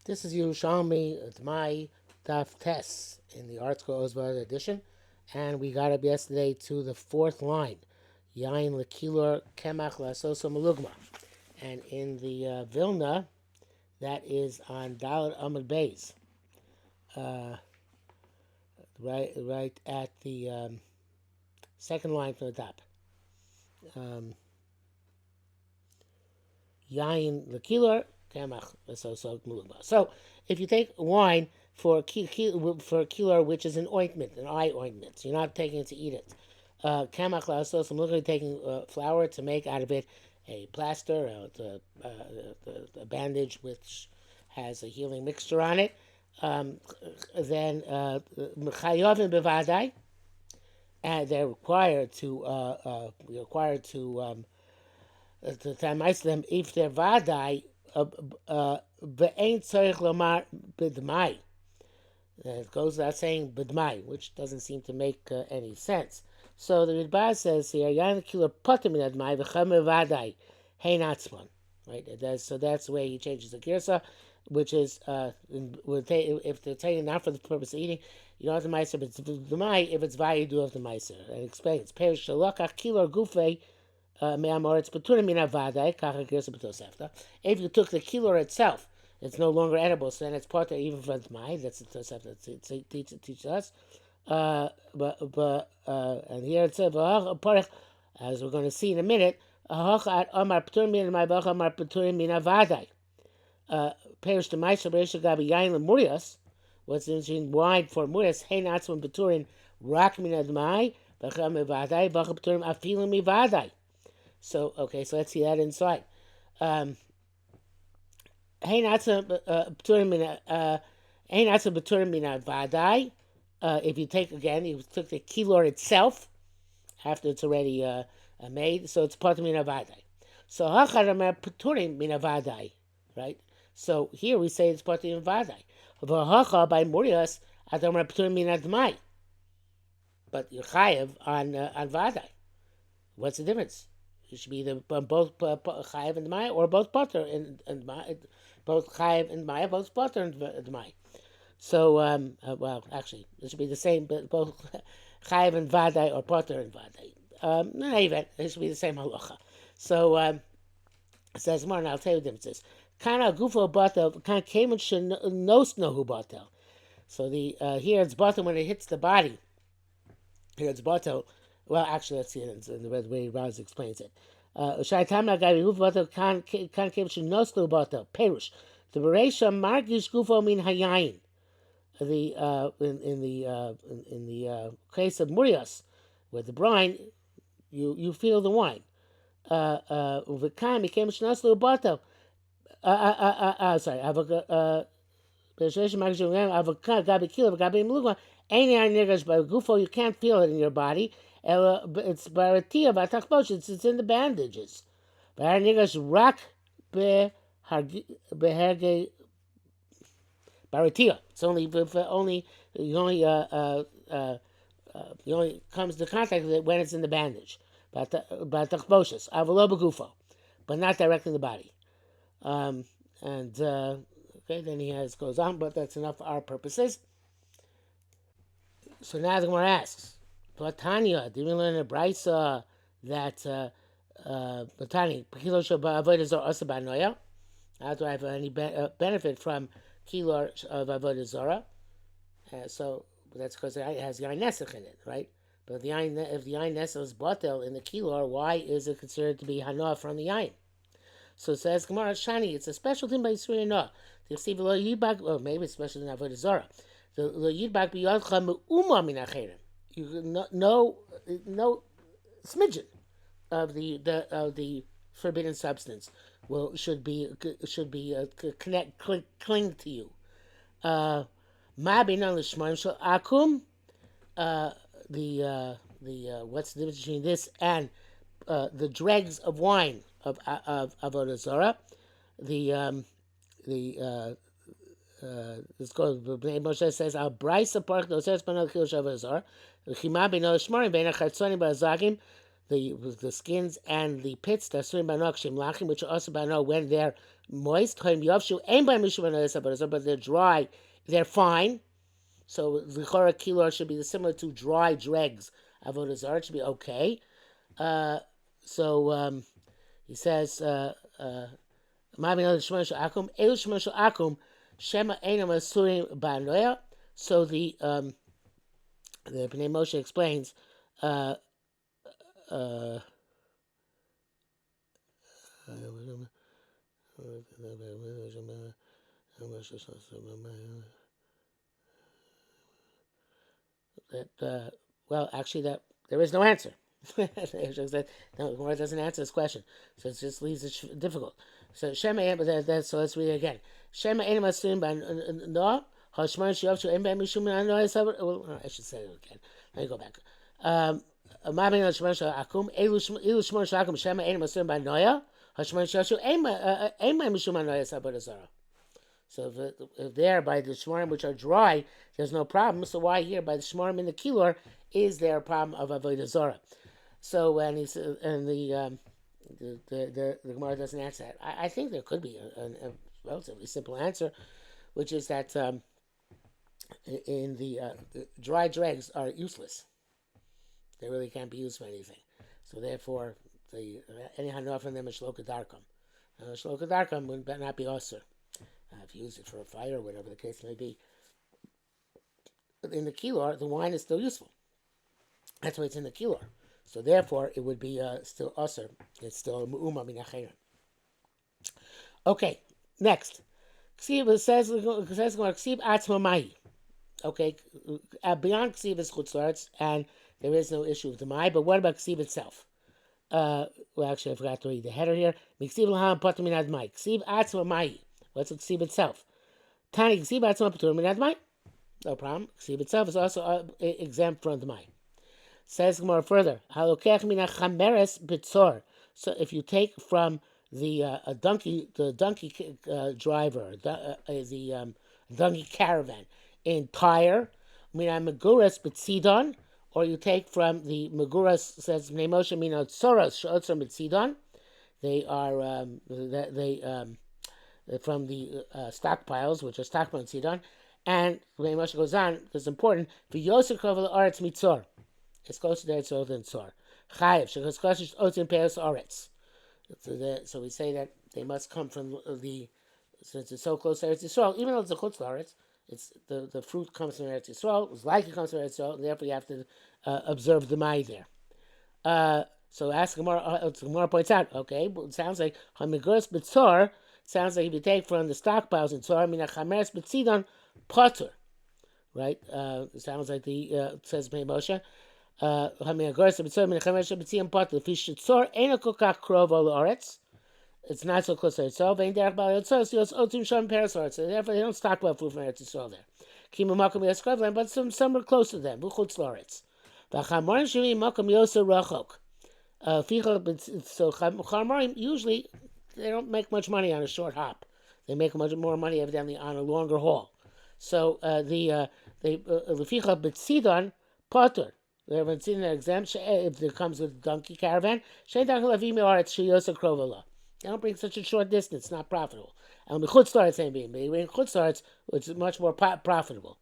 This is Yerushalmi Demai Daf Tes in the Art Scroll Osbod edition, and we got up yesterday to the fourth line, Yain Lekilor Kemach Lasoso Malugma, and in the Vilna, that is on Dalet Amud Beis, uh, right at the second line from the top. Yain Lekilor Kemach Lasoso Malugma. So, if you take wine for kilor, which is an ointment, an eye ointment, so you're not taking it to eat it. Kamach lasos, I'm looking at taking flour to make out of it a plaster, a bandage which has a healing mixture on it. Then chayovim bevadai, and they're required to tamice them if they're vadai ve'ain tzarich lomar b'dmai. It goes without saying b'dmai, which doesn't seem to make any sense. So the Ridbaz says here, Yan kilo potem min admai v'chamer vadai hein atzmon. Right? So that's the way he changes the girsa, which is if they're taking not for the purpose of eating, you don't have the meiser, but it's b'dmai. If it's vay, you do have the meiser. And it explains perish shalokach kilo gufei. If you took the kilor itself, it's no longer edible, so then it's part of even from Demai. That's the Tosefta teaches us. And here it says, as we're going to see in a minute, perish the Maisha Beresha Gabi Yain Lemurias. What's interesting, wine for Murias, Hey Natsman Peturin, Rak Mina Demai, Bacham Mivadai, Bacham Peturim Afilim Mivadai. So, okay, so let's see that inside. Hey, not to vadai. If you take again, you took the kilor itself after it's already made, so it's part of mina vadai. So hacharamer peturim mina vadai, right? So here we say it's part of mina vadai. V'hacha by murias adamer peturim mina dmai, but you're chayev on vadai. What's the difference? It should be the both chayiv and Demai, or both potter and both chayiv and Demai, both potter and Demai. So, well, actually, it should be the same, but both chayiv and vadai or potter and vadai. No, even it should be the same halacha. So it says more, and I'll tell you the differences. Kana gufo batel, kana kemen shenos nohu batel. So the here it's batel when it hits the body. Here it's batel. Well, actually, let's see it in the way Raz explains it. Shaitam Nagabi Huvato Kan Kim Shinoslu Bato Perush. The Beresha Margish Gufo Min Hayain. The in the case of Murias, with the brine, you feel the wine. Uvekan became Shinoslu Bato. Sorry, Beresha Margish Avokan Gabi Kilo Gabi Mlugma. Any niggas by Gufo, you can't feel it in your body. It's baratia v'atachbosh. It's in the bandages. Baratia rak beherge baratia. It's only you only comes to contact with it when it's in the bandage. Batachboshes avalo begufo, but not directly in the body. Okay, then he goes on, but that's enough for our purposes. So now the Gemara asks. Platania, did we learn a brisa that Platani, kilo avodah zara asa banoya? How do I have any benefit from kilo of avodah zara? So that's because it has yain nesach in it, right? But if the yain nesach is batel in the kilo, why is it considered to be hanoah from the yain? So it says Gemara Shani, it's a special thing by Yisrael Noah. The Yisiv lo yibag, or maybe it's special in avodah zara. The lo yibag biyadcha me'uma min acherim. You no smidgen of the forbidden substance should be cling to you. Ma binan l'shmarim shel akum. The what's the difference between this and the dregs of wine of avodah zara? This goes. Moshe says, "Al brayse park no says banal kil shavazar, chima b'no shmarim bein achatzonim ba'azagim the skins and the pits which are also bano when they're moist, but they're dry, they're fine. So the chora kilor should be similar to dry dregs. Avodah zarah should be okay. Uh, so he says, Shema Einam Asurim Banoya. So the Pnei Moshe explains, uh, uh, that well, actually, that there is no answer. No, the Gemara doesn't answer this question, so it just leaves it difficult. So Shema, so let's read it again. Shema Einam Asurim Banoya. Hashman Shiavshu Embe Mishum well, I should say it again. Let me go back. Mabin Hashman Akum Elu Shmon Shakum Shema Ein Masum Banoya Hashman Shiavshu Embe Mishum Anoya Sabodazara. So if there by the shmarim which are dry, there's no problem. So why here by the shmarim in the kilor is there a problem of avodah zarah? So when he's and the Gemara doesn't answer that. I think there could be a relatively simple answer, which is that. In the dry dregs are useless. They really can't be used for anything. So therefore, any hanoah from them is shloka darkam. Shloka darkam would not be usher if you use it for a fire or whatever the case may be. But in the kilor, the wine is still useful. That's why it's in the kilor. So therefore, it would be still usher. It's still mu'uma min ha'chayim. Okay, next. Ksiv says ksiv atzma mahi. Okay, beyond ksiv is chutzlaretz, and there is no issue with the mai. But what about ksiv itself? Well, actually, I forgot to read the header here. Ksiv l'ham patur minad mai. Ksiv atzma mai. What's with ksiv itself? Tani ksiv atzma patur minad mai. No problem. Ksiv itself is also exempt from the mai. Says more further. Halokech mina chameres bitzor. So if you take from the donkey driver, the donkey caravan in Tyre, mina meguras bitzidon, or you take from the meguras, says Pnei Moshe mina tzoros she'otzar bitzidon. They are from the stockpiles, which are stockpiled in Sidon. And Pnei Moshe goes on, it's important, for Yosef Kovel Aretz Mitzor. It's closer to Eretz than Tzor. Chayiv, because Kosh Otzim Peres Aretz. So we say that they must come from since it's so close to Eretz Yisrael, even though it's a Chutz La'aretz, it's the fruit comes from Eretz Yisrael, it's like it comes from Eretz Yisrael, and therefore you have to observe the Mai there. So ask Gemara points out, okay, but it sounds like Hamigros B'Tzor, sounds like if you take from the stockpiles in Tzor, Mina Chameres B'Tzidon, Potter. Right? It sounds like says Pnei Moshe. It's not so close to itself. So therefore, they don't stockpile food from Eretz Yisrael there. But some are close to them. So Chamarim usually they don't make much money on a short hop. They make much more money evidently on a longer haul. So the leficha b'tzidon potter. They haven't seen an exempt if it comes with donkey caravan. They don't bring such a short distance; not profitable. And the chutzlaretz ain't being made. In chutzlaretz, which is much more profitable.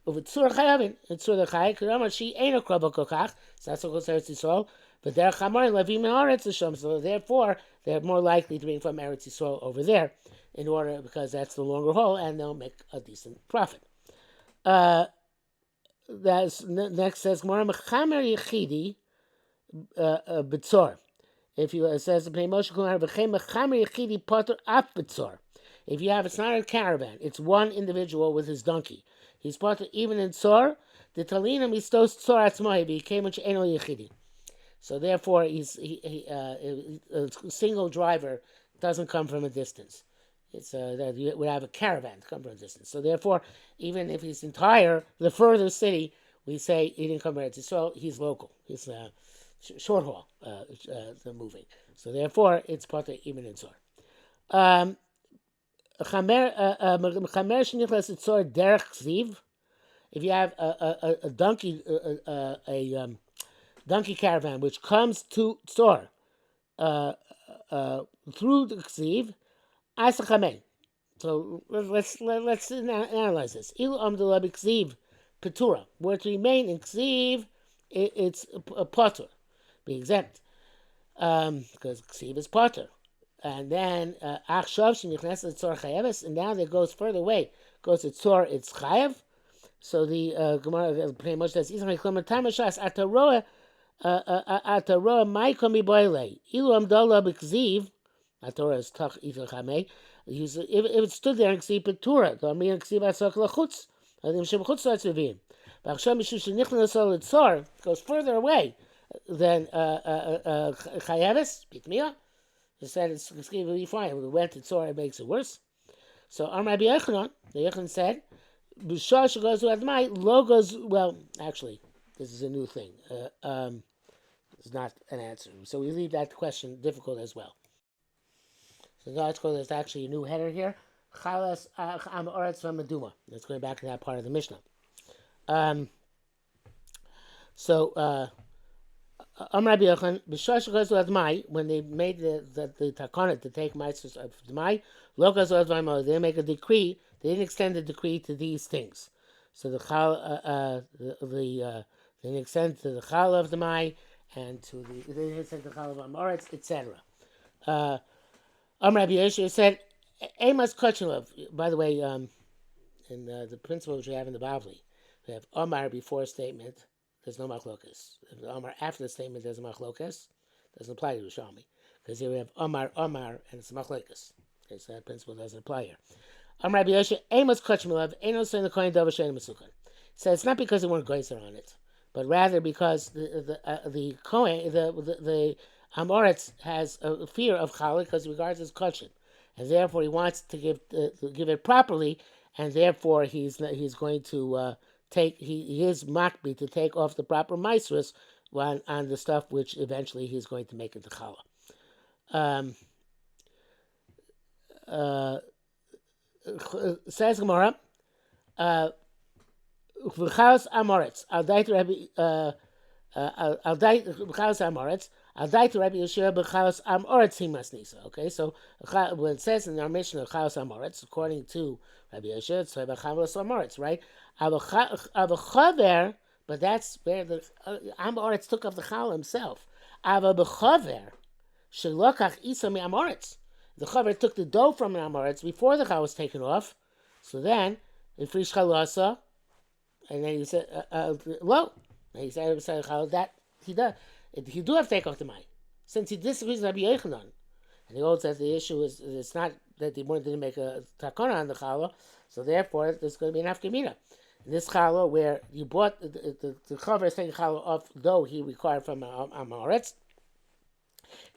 But tzur chayavin, it's tzur chay. Because she ain't a krova kokach. So that's what goes to Eretz Yisrael. But they're chamarin levim me'aretz l'sham. So therefore, they're more likely to bring from Eretz Yisrael over there, because that's the longer haul, and they'll make a decent profit. That's next says Gemara mechamer yichidi b'tzor. If you says Pnei Moshe Kumar v'chem mechamer yichidi potter af b'tzor. If you have, it's not a caravan, it's one individual with his donkey. He's potter even in tzor. The talina mistos tzor atzmai became much eno yichidi. So therefore, a single driver doesn't come from a distance. It's that you would have a caravan to come from a distance. So therefore, even if he's entire, the further city, we say he didn't come from Eretz Yisrael, he's local. He's short haul, the moving. So therefore, it's part of even in Tzor. If you have a donkey, donkey caravan, which comes to Tzor uh, through the Ksiv, Asachamei. So let's analyze this. Ilu amdullah b'Ksiv Petura. Were to remain in Ksiv, it's a potter, be exempt, because Ksiv is potter. And then Achshav shenichnas Tzor chayeves, and now that goes further away, goes to Tzor, it's chayev. So the Gemara pretty much says, "Ismay klomer tamashas ataroa mai komi boile ilu amdullah b'Ksiv." Torah is tach itach hamei. If it stood there and ksiv petura, the amin ksiv asok lachutz, adim shem chutz latzivim. But Hashem mishu shenichnas al tzar goes further away than chayeves pitmia. He said it's ksiv will be fine. When we went to tzar, it makes it worse. So Rabbi Yochanan, the Yochanan said, b'shah goes to admai logos. Well, actually, this is a new thing. It's not an answer. So we leave that question difficult as well. So the article, there's actually a new header here. Chalas am oretz v'maduma. Let's go back to that part of the Mishnah. Rabbi Yochanan, b'shosh goes to Admai, when they made the takana to take mitzvahs of Demai, lo goes to Admai, they make a decree. They didn't extend the decree to these things. So they didn't extend to the chal of Demai and to they didn't extend to the chal of Amoretz, etc. Rabbi Yeshua said, Amos Kochinov, by the way, in the principle which we have in the Bavli, we have Omar before a statement, there's no machlokas. If Omar after the statement, there's a machlokas. Doesn't apply to Yerushalmi. Because here we have Omar, and it's a machlokas. Okay, so that principle doesn't apply here. Rabbi Yeshua, Amos Kochinov, Enos in the Kohen Dover Shein Mesukhan. So it's not because they weren't geyser on it, but rather because the Kohen, the Amoretz has a fear of Chalik because he regards it as kosher, and therefore he wants to give it properly, and therefore he's going to he is makbi to take off the proper maisrus on the stuff which eventually he's going to make into challah. Says Gemara, v'chaos Amoretz al dait Rabbi al dait v'chaos Amoretz. Al dait Rabbi Yeshua b'chaos Amoretz himas nisa. Okay, so when it says in our Mishnah chaos Amoretz, according to Rabbi Yeshua, it's b'chaos Amoretz, right? Avachaver, but that's where the Amoretz took off the chal himself. Ava b'chaver shelokach isa mi Amoretz. The chaver took the dough from an Amoretz before the chal was taken off. So then, in frish chalasa, and then he said, "Lo." And he said that he does. He do have to take off the mai, since he disagrees with Rabbi Yochanan, and he holds that the issue is it's not that they didn't make a takana on the challah, so therefore there's going to be an afkamina. In this challah where you bought the chaver is taking challah off dough he required from Amoretz,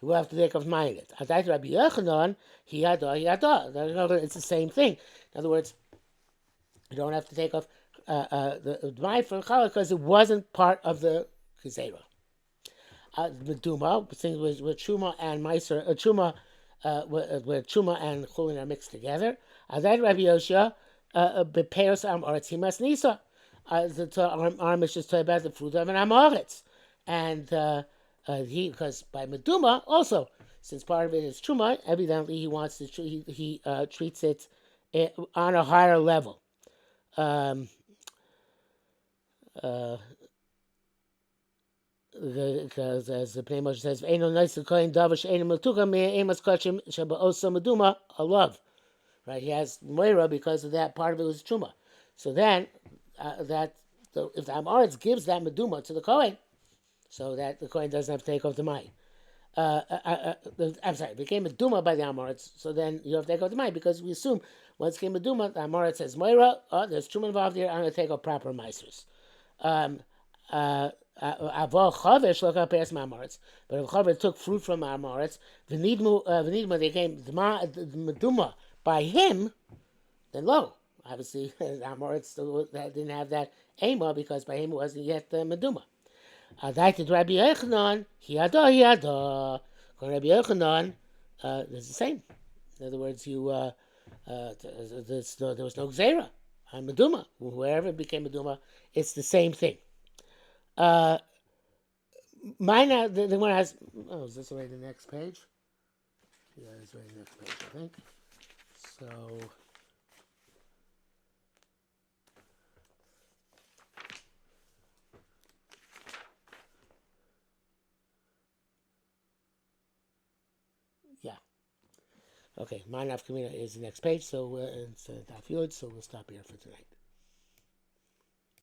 you will have to take off mai in it. Adai Rabbi Yochanan, he had. It's the same thing. In other words, you don't have to take off the mai from challah because it wasn't part of the gezerah. Meduma, things with truma and meiser, truma, where truma and chulin are mixed together. Then Rabbi Yoshua, beperos amoretz himas nisa. The Amish is talking about the fruit of an amoretz, and because by meduma also, since part of it is truma, evidently he wants to he treats it on a higher level. Because as the Pnei Moshe says, "Eino nice kohen davish eino matuka me emas kachim sheba osa meduma alav." Right, he has moira because of that part of it was truma. So then, if the Amoritz gives that meduma to the kohen, so that the kohen doesn't have to take off the mai. I'm sorry, it became meduma by the Amoritz, so then you have to take off the mai because we assume once it came meduma, the Amoritz says moira. Oh, there's truma involved here. I'm going to take off proper maestros. But if Chaver took fruit from Amoretz, V'nidma they came meduma by him, then lo, obviously Amoretz didn't have that ema because by him it wasn't yet meduma. Adaited Rabbi Yochanan, hiyada. Rabbi Yochanan, it's the same. In other words, there was no gzera on meduma. Wherever it became meduma, it's the same thing. Mine, the one has. Oh, is this already the next page? Yeah, it's already the next page, I think. So, yeah. Okay, mine Afkamina is the next page, so it's Daf Yud, so we'll stop here for tonight.